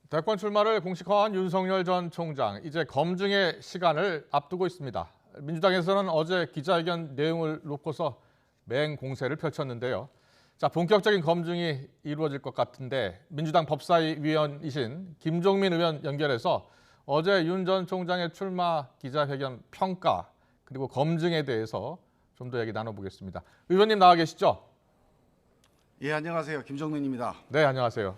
대권 출마를 공식화한 윤석열 전 총장, 이제 검증의 시간을 앞두고 있습니다. 민주당에서는 어제 기자회견 내용을 놓고서 맹공세를 펼쳤는데요. 자, 본격적인 검증이 이루어질 것 같은데 민주당 법사위 위원이신 김종민 의원 연결해서 어제 윤 전 총장의 출마 기자회견 평가 그리고 검증에 대해서 좀 더 얘기 나눠보겠습니다. 의원님 나와 계시죠? 예, 안녕하세요. 김종민입니다. 네, 안녕하세요.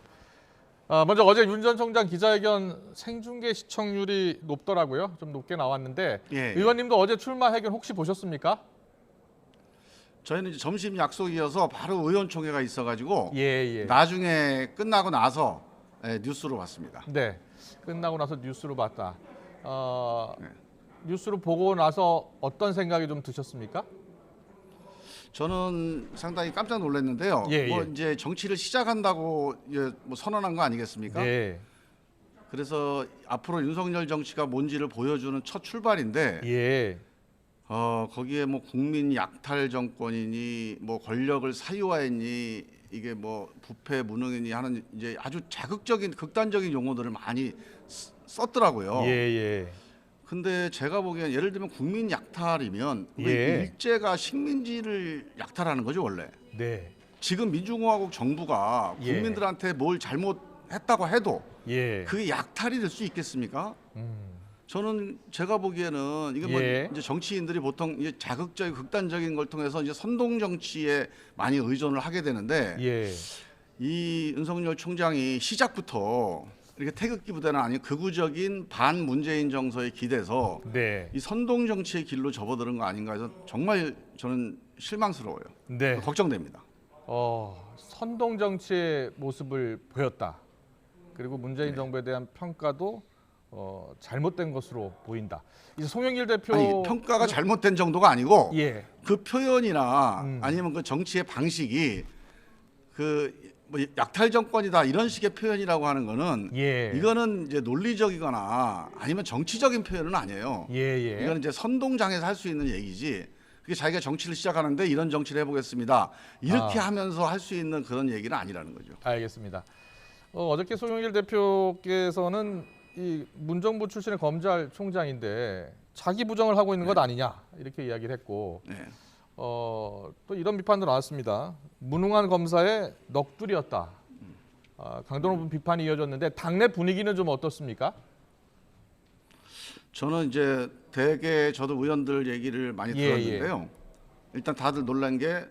먼저 어제 윤 전 총장 기자회견 생중계 시청률이 높더라고요. 좀 높게 나왔는데 예. 의원님도 어제 출마 회견 혹시 보셨습니까? 저희는 이제 점심 약속이어서 바로 의원총회가 있어가지고 예. 나중에 끝나고 나서 뉴스로 봤습니다. 네, 끝나고 나서 뉴스로 봤다. 네. 뉴스로 보고 나서 어떤 생각이 좀 드셨습니까? 저는 상당히 깜짝 놀랐는데요. 뭐 이제 정치를 시작한다고 이제 뭐 선언한 거 아니겠습니까? 네. 그래서 앞으로 윤석열 정치가 뭔지를 보여주는 첫 출발인데 예. 거기에 뭐 국민 약탈 정권이니 뭐 권력을 사유화했니 이게 뭐 부패 무능이니 하는 이제 아주 자극적인 극단적인 용어들을 많이 썼더라고요. 예. 근데 제가 보기엔 예를 들면 국민 약탈이면 예. 일제가 식민지를 약탈하는 거죠 원래. 네. 지금 민주공화국 정부가 예. 국민들한테 뭘 잘못했다고 해도 예. 그게 약탈이 될 수 있겠습니까? 저는 제가 보기에는 이게 뭐 예. 이제 정치인들이 보통 이제 자극적인 극단적인 걸 통해서 이제 선동 정치에 많이 의존을 하게 되는데 예. 이 윤석열 총장이 시작부터 이렇게 태극기 부대는 아니고 극우적인 반 문재인 정서에 기대서 네. 이 선동 정치의 길로 접어드는 거 아닌가 해서 정말 저는 실망스러워요. 네. 걱정됩니다. 선동 정치의 모습을 보였다. 그리고 문재인 네. 정부에 대한 평가도 잘못된 것으로 보인다. 이제 송영길 대표 아니, 평가가 잘못된 정도가 아니고 예. 그 표현이나 아니면 그 정치의 방식이 그 뭐 약탈 정권이다 이런 식의 표현이라고 하는 거는 예. 이거는 이제 논리적이거나 아니면 정치적인 표현은 아니에요. 예. 이거는 이제 선동장에서 할 수 있는 얘기지. 그게 자기가 정치를 시작하는데 이런 정치를 해보겠습니다. 이렇게 하면서 할 수 있는 그런 얘기는 아니라는 거죠. 알겠습니다. 어저께 송영길 대표께서는 이 문정부 출신의 검찰총장인데 자기 부정을 하고 있는 것 아니냐 이렇게 이야기를 했고 네. 또 이런 비판도 나왔습니다. 무능한 검사의 넋두리였다. 강도 높은 비판이 이어졌는데 당내 분위기는 좀 어떻습니까? 저는 이제 대개 저도 의원들 얘기를 많이 들었는데요. 일단 다들 놀란 게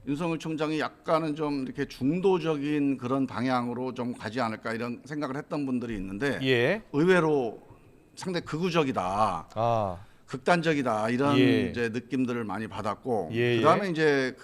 윤석열 총장이 약간은 좀 이렇게 중도적인 그런 방향으로 좀 가지 않을까 이런 생각을 했던 분들이 있는데 의외로 상당히 극우적이다. 극단적이다 이런 이제 느낌들을 많이 받았고 그다음에 이제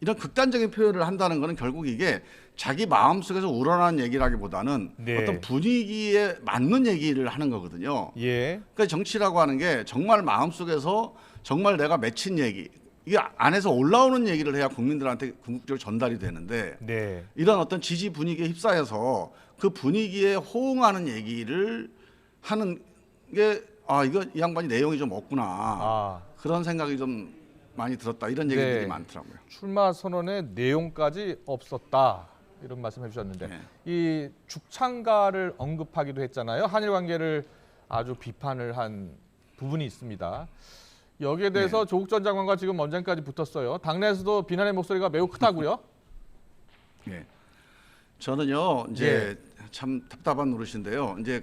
이런 극단적인 표현을 한다는 거는 결국 이게 자기 마음속에서 우러난 얘기라기보다는 어떤 분위기에 맞는 얘기를 하는 거거든요. 그러니까 정치라고 하는 게 정말 마음속에서 정말 내가 맺힌 얘기 이게 안에서 올라오는 얘기를 해야 국민들한테 궁극적으로 전달이 되는데 이런 어떤 지지 분위기에 휩싸여서 그 분위기에 호응하는 얘기를 하는 게 이거 이 양반이 내용이 좀 없구나 그런 생각이 좀 많이 들었다 이런 얘기들이 많더라고요. 출마 선언의 내용까지 없었다 이런 말씀해 주셨는데 이 죽창가를 언급하기도 했잖아요. 한일 관계를 아주 비판을 한 부분이 있습니다. 여기에 대해서 조국 전 장관과 지금 언쟁까지 붙었어요. 당내에서도 비난의 목소리가 매우 크다고요? 저는요 이제 참 답답한 노릇인데요. 이제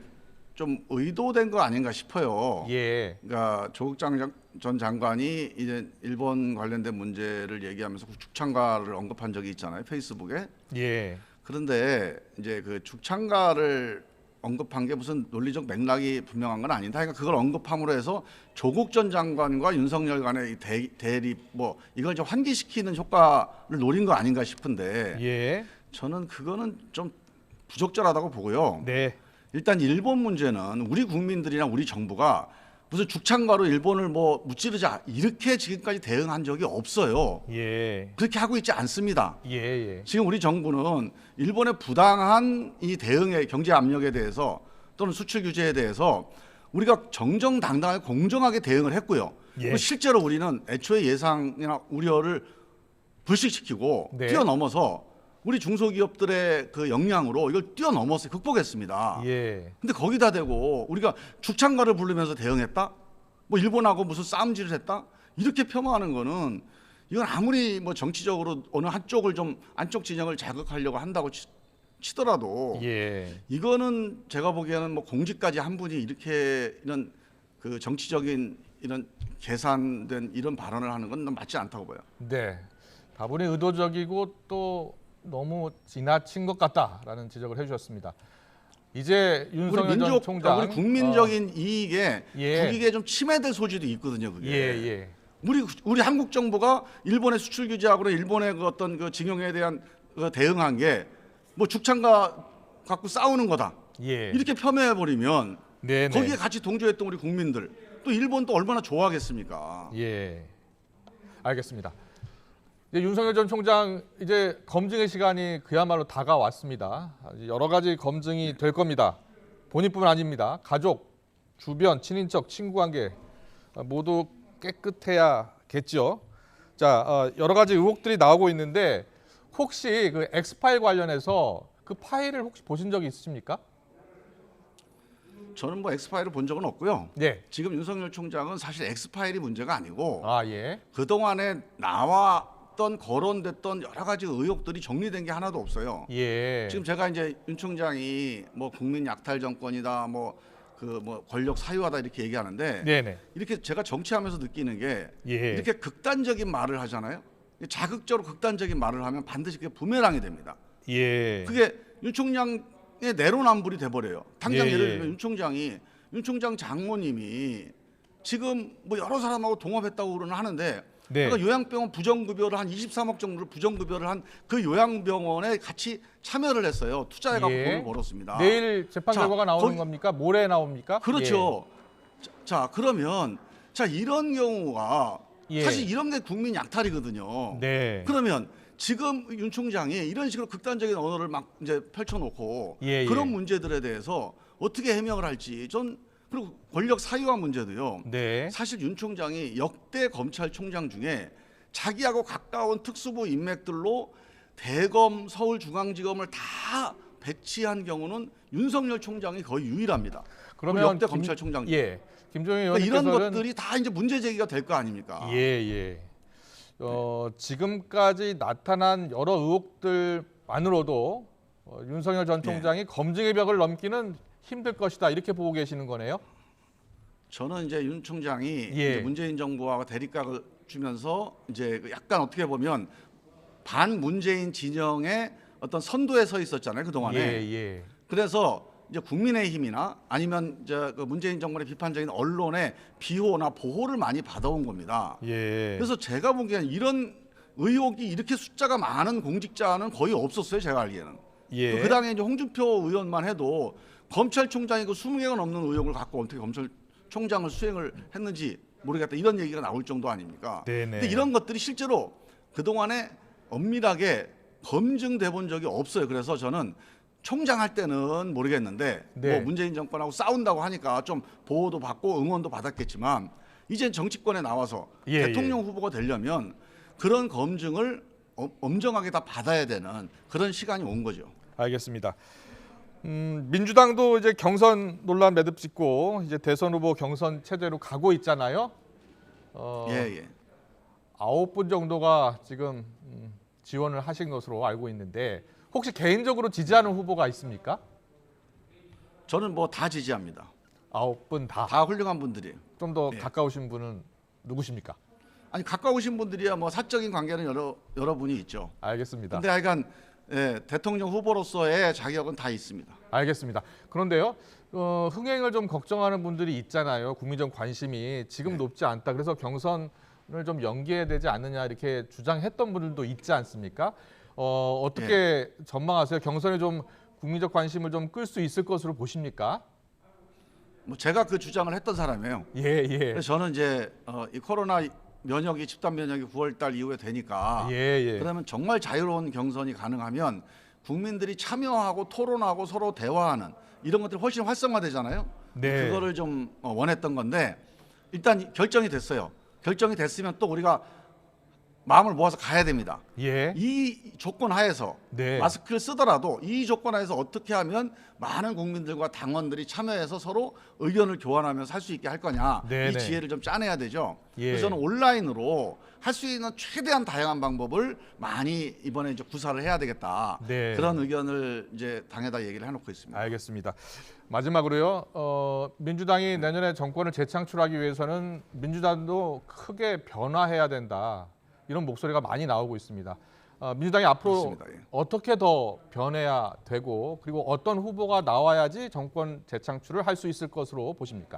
좀 의도된 거 아닌가 싶어요. 그러니까 조국 전 장관이 이제 일본 관련된 문제를 얘기하면서 죽창가를 언급한 적이 있잖아요. 페이스북에. 그런데 이제 그 죽창가를 언급한 게 무슨 논리적 맥락이 분명한 건 아닌데 그러니까 그걸 언급함으로 해서 조국 전 장관과 윤석열 간의 이 대립 뭐 이걸 좀 환기시키는 효과를 노린 거 아닌가 싶은데 저는 그거는 좀 부적절하다고 보고요. 일단 일본 문제는 우리 국민들이나 우리 정부가 무슨 죽창가로 일본을 뭐 무찌르자 이렇게 지금까지 대응한 적이 없어요. 그렇게 하고 있지 않습니다. 지금 우리 정부는 일본의 부당한 이 대응의 경제 압력에 대해서 또는 수출 규제에 대해서 우리가 정정당당하게 공정하게 대응을 했고요. 그리고 실제로 우리는 애초에 예상이나 우려를 불식시키고 뛰어넘어서 우리 중소기업들의 그 역량으로 이걸 뛰어넘었어요. 극복했습니다. 예. 근데 거기다 대고 우리가 죽창가를 부르면서 대응했다? 뭐 일본하고 무슨 싸움질을 했다? 이렇게 폄하하는 거는 이건 아무리 뭐 정치적으로 어느 한쪽을 좀 안쪽 진영을 자극하려고 한다고 치더라도 예. 이거는 제가 보기에는 뭐 공직까지 한 분이 이렇게 이런 그 정치적인 이런 계산된 이런 발언을 하는 건 맞지 않다고 봐요. 네. 다분히 의도적이고 또 너무 지나친 것 같다라는 지적을 해주셨습니다. 이제 윤석열 전 총장 우리 국민적인 이익에 예. 국익에 좀 침해될 소지도 있거든요. 그게. 예. 우리 한국 정부가 일본의 수출 규제하고는 일본의 그 어떤 그 징용에 대한 그 대응한 게 뭐 죽창가 갖고 싸우는 거다. 예. 이렇게 폄훼해 버리면 네네. 거기에 같이 동조했던 우리 국민들 또 일본도 얼마나 좋아하겠습니까? 예. 알겠습니다. 이제 윤석열 전 총장 이제 검증의 시간이 그야말로 다가왔습니다. 여러 가지 검증이 될 겁니다. 본인뿐만 아닙니다. 가족, 주변, 친인척, 친구 관계 모두 깨끗해야겠죠. 자, 여러 가지 의혹들이 나오고 있는데 혹시 그 엑스파일 관련해서 그 파일을 혹시 보신 적이 있으십니까? 저는 뭐 엑스파일을 본 적은 없고요. 네. 지금 윤석열 총장은 사실 엑스파일이 문제가 아니고 예. 그동안에 나왔던 거론됐던 여러 가지 의혹들이 정리된 게 하나도 없어요. 예. 지금 제가 이제 윤 총장이 뭐 국민 약탈 정권이다, 뭐 권력 사유하다 이렇게 얘기하는데 네네. 이렇게 제가 정치하면서 느끼는 게 예. 이렇게 극단적인 말을 하잖아요. 자극적으로 극단적인 말을 하면 반드시 그게 부메랑이 됩니다. 예. 그게 윤 총장의 내로남불이 돼버려요. 당장 예, 예를 예. 들면 윤 총장 장모님이 지금 뭐 여러 사람하고 동업했다고 그러는 하는데 네. 그러니까 요양병원 부정급여를 한 23억 정도를 부정급여를 한 그 요양병원에 같이 참여를 했어요. 투자해갖고 예. 돈을 벌었습니다. 내일 재판 자, 결과가 나오는 거기- 겁니까? 모레 나옵니까? 그렇죠. 자 그러면 이런 경우가 예. 사실 이런 게 국민 약탈이거든요. 네. 그러면 지금 윤 총장이 이런 식으로 극단적인 언어를 막 이제 펼쳐놓고 예, 예. 그런 문제들에 대해서 어떻게 해명을 할지 그리고 권력 사유화 문제도요. 네. 사실 윤 총장이 역대 검찰총장 중에 자기하고 가까운 특수부 인맥들로 대검, 서울중앙지검을 다 배치한 경우는 윤석열 총장이 거의 유일합니다. 그러면 역대 검찰총장 중에. 예. 김종인 그러니까 이런 의원님께서는 것들이 다 이제 문제 제기가 될 거 아닙니까? 예. 지금까지 나타난 여러 의혹들만으로도 윤석열 전 총장이 검증의 벽을 넘기는 힘들 것이다 이렇게 보고 계시는 거네요. 저는 이제 윤 총장이 예. 이제 문재인 정부와 대립각을 주면서 이제 약간 어떻게 보면 반 문재인 진영의 어떤 선두에 서 있었잖아요 그 동안에. 예. 그래서 이제 국민의힘이나 아니면 이제 그 문재인 정권의 비판적인 언론의 비호나 보호를 많이 받아온 겁니다. 예. 그래서 제가 보기엔 이런 의혹이 이렇게 숫자가 많은 공직자는 거의 없었어요 제가 알기에는. 예. 그 당에 이제 홍준표 의원만 해도 검찰총장이 그 20개가 넘는 의혹을 갖고 어떻게 검찰총장을 수행을 했는지 모르겠다 이런 얘기가 나올 정도 아닙니까? 네네. 근데 이런 것들이 실제로 그 동안에 엄밀하게 검증돼 본 적이 없어요. 그래서 저는 총장 할 때는 모르겠는데 네. 뭐 문재인 정권하고 싸운다고 하니까 좀 보호도 받고 응원도 받았겠지만 이젠 정치권에 나와서 예, 대통령 후보가 되려면 그런 검증을 엄정하게 다 받아야 되는 그런 시간이 온 거죠. 알겠습니다. 민주당도 이제 경선 논란 매듭 짓고 이제 대선 후보 경선 체제로 가고 있잖아요. 예. 9분 정도가 지금 지원을 하신 것으로 알고 있는데 혹시 개인적으로 지지하는 후보가 있습니까? 저는 뭐 다 지지합니다. 9분 다. 다 훌륭한 분들이에요. 좀 더 예. 가까우신 분은 누구십니까? 아니 가까우신 분들이야 뭐 사적인 관계는 여러 분이 있죠. 알겠습니다. 근데 하여간 대통령 후보로서의 자격은 다 있습니다. 알겠습니다. 그런데요, 흥행을 좀 걱정하는 분들이 있잖아요. 국민적 관심이 지금 높지 않다. 그래서 경선을 좀 연기해야 되지 않느냐 이렇게 주장했던 분들도 있지 않습니까? 어떻게 전망하세요? 경선에 좀 국민적 관심을 좀 끌 수 있을 것으로 보십니까? 뭐 제가 그 주장을 했던 사람이에요. 예. 그래서 저는 이제 이 코로나 면역이 집단 면역이 9월달 이후에 되니까 예. 그러면 정말 자유로운 경선이 가능하면 국민들이 참여하고 토론하고 서로 대화하는 이런 것들이 훨씬 활성화되잖아요. 네. 그거를 좀 원했던 건데 일단 결정이 됐어요. 결정이 됐으면 또 우리가 마음을 모아서 가야 됩니다. 예. 이 조건 하에서 네. 마스크를 쓰더라도 이 조건 하에서 어떻게 하면 많은 국민들과 당원들이 참여해서 서로 의견을 교환하면서 할 수 있게 할 거냐. 네네. 이 지혜를 좀 짜내야 되죠. 예. 그래서 저는 온라인으로 할 수 있는 최대한 다양한 방법을 많이 이번에 이제 구사를 해야 되겠다. 네. 그런 의견을 이제 당에다 얘기를 해놓고 있습니다. 알겠습니다. 마지막으로요. 민주당이 내년에 정권을 재창출하기 위해서는 민주당도 크게 변화해야 된다. 이런 목소리가 많이 나오고 있습니다. 민주당이 앞으로 그렇습니다. 예. 어떻게 더 변해야 되고 그리고 어떤 후보가 나와야지 정권 재창출을 할 수 있을 것으로 보십니까?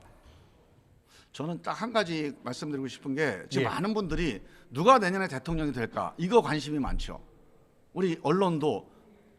저는 딱 한 가지 말씀드리고 싶은 게 지금 예. 많은 분들이 누가 내년에 대통령이 될까 이거 관심이 많죠. 우리 언론도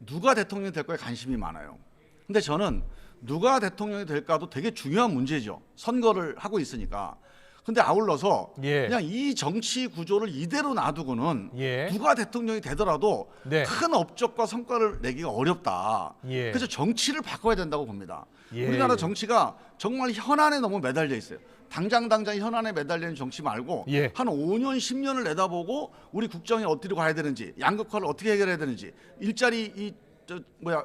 누가 대통령이 될 거에 관심이 많아요. 근데 저는 누가 대통령이 될까도 되게 중요한 문제죠. 선거를 하고 있으니까. 근데 아울러서 예. 그냥 이 정치 구조를 이대로 놔두고는 예. 누가 대통령이 되더라도 네. 큰 업적과 성과를 내기가 어렵다. 예. 그래서 정치를 바꿔야 된다고 봅니다. 예. 우리나라 정치가 정말 현안에 너무 매달려 있어요. 당장 현안에 매달리는 정치 말고 예. 한 5년, 10년을 내다보고 우리 국정이 어디로 가야 되는지, 양극화를 어떻게 해결해야 되는지, 일자리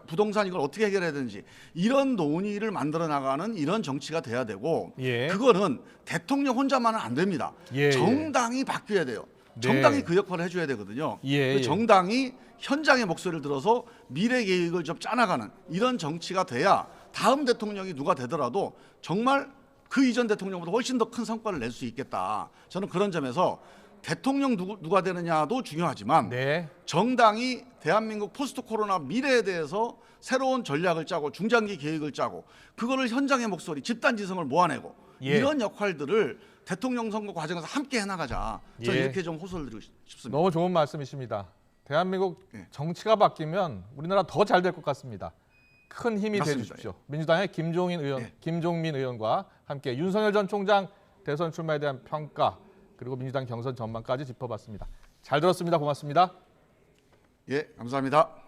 부동산 이걸 어떻게 해결해야 되는지 이런 논의를 만들어 나가는 이런 정치가 돼야 되고 예. 그거는 대통령 혼자만은 안 됩니다. 예. 정당이 바뀌어야 돼요. 네. 정당이 그 역할을 해줘야 되거든요. 예. 그 정당이 현장의 목소리를 들어서 미래 계획을 좀 짜나가는 이런 정치가 돼야 다음 대통령이 누가 되더라도 정말 그 이전 대통령보다 훨씬 더 큰 성과를 낼 수 있겠다. 저는 그런 점에서 대통령 누가 되느냐도 중요하지만 네. 정당이 대한민국 포스트 코로나 미래에 대해서 새로운 전략을 짜고 중장기 계획을 짜고 그거를 현장의 목소리, 집단지성을 모아내고 예. 이런 역할들을 대통령 선거 과정에서 함께 해나가자. 저는 예. 이렇게 좀 호소를 드리고 싶습니다. 너무 좋은 말씀이십니다. 대한민국 예. 정치가 바뀌면 우리나라 더 잘 될 것 같습니다. 큰 힘이 맞습니다. 되주십시오. 민주당의 김종민 의원과 함께 윤석열 전 총장 대선 출마에 대한 평가 그리고 민주당 경선 전망까지 짚어봤습니다. 잘 들었습니다. 고맙습니다. 예, 감사합니다.